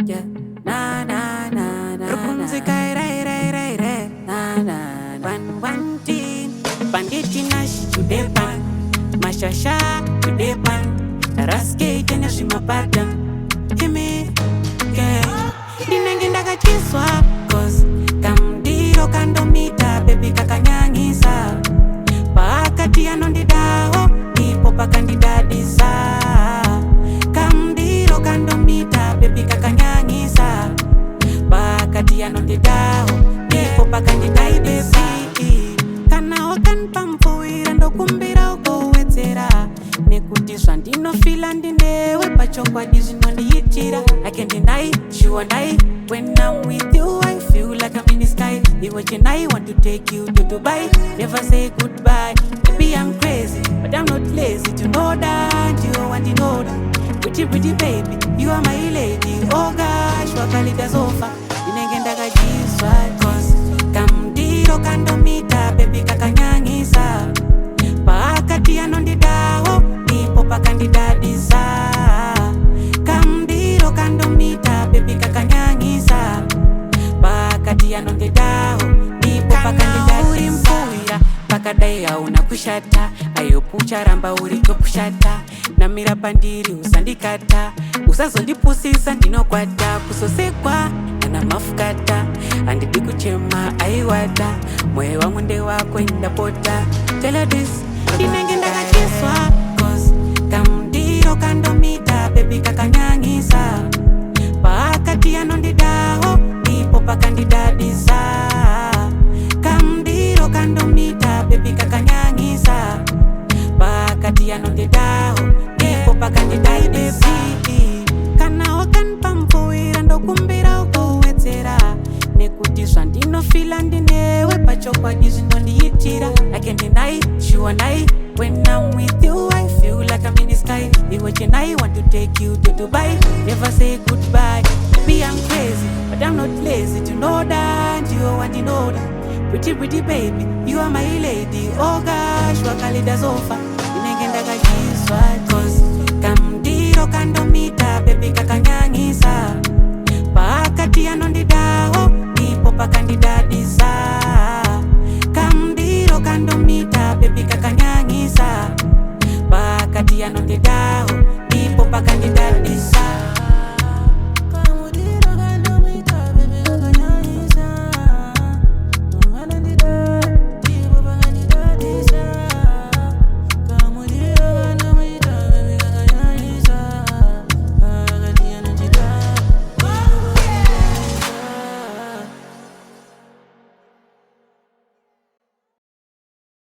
Yeah, na na na na. Rukumzika rai rai rai rai. Na na na. One teen. Banditi nash today pan. Mashasha today pan. Raske tena shimapata. Himi yeah. Dinengenda kachiswa cause kamdiro kandomita baby kakanyangisa. Pakati anondidao nipo pakandidadisa. Kamdiro kandomita baby kakanyangisa. Pakati anondidao nipo pakandidadisa. Kana okan pampuira ndokumbira ukowetsera. Nekutiswa ndinofila ndinewe pachokwadi zvinondiitira. I can't deny, you and I. When I'm with you, I feel like I'm in the sky. And I want to take you to Dubai. Never say goodbye. Maybe I'm crazy, but I'm not lazy. To know that you want to know that. Pretty baby, you are my lady. Oh gosh, wakalida sofa. Inengenda kajiswa cause kamdiro kandomita baby kakanyangisa. Pakati anondidao nipo pakandidadisa. Kamdiro kandomita baby kakanyangisa. Pakati anondidao nipo pakandidadisa. Uri mfuira pakadai hauna kushata. Ayopucha ramba uri topushata. Namira pandiri usandikata. Usazondipusisa ndinokwata. Kusosekwa na mafukata. Andidi kuchema aiwata. Mwe wangu nde wako indapota. Tell her this. Dinengenda kachiswa cause kamdiro kandomita baby kakanyangisa. Pakati anondidao nipo pakandidadisa. Kamdiro kandomita baby kakanyangisa. Pakati anondidao nipo pakandidadisa. Kana okan pampuira ndokumbira ukowetsera. Nekutiswa ndinofila ndinewe pachokwadi zvinondiitira. I can't deny, you and I. When I'm with you, I feel like I'm in the sky. And I want to take you to Dubai. Never say goodbye. Maybe I'm crazy, but I'm not lazy. To know that you want to know that. Pretty baby, you are my lady. Oh gosh, wakalida sofa. Inengenda kajiswa cause kamdiro kandomita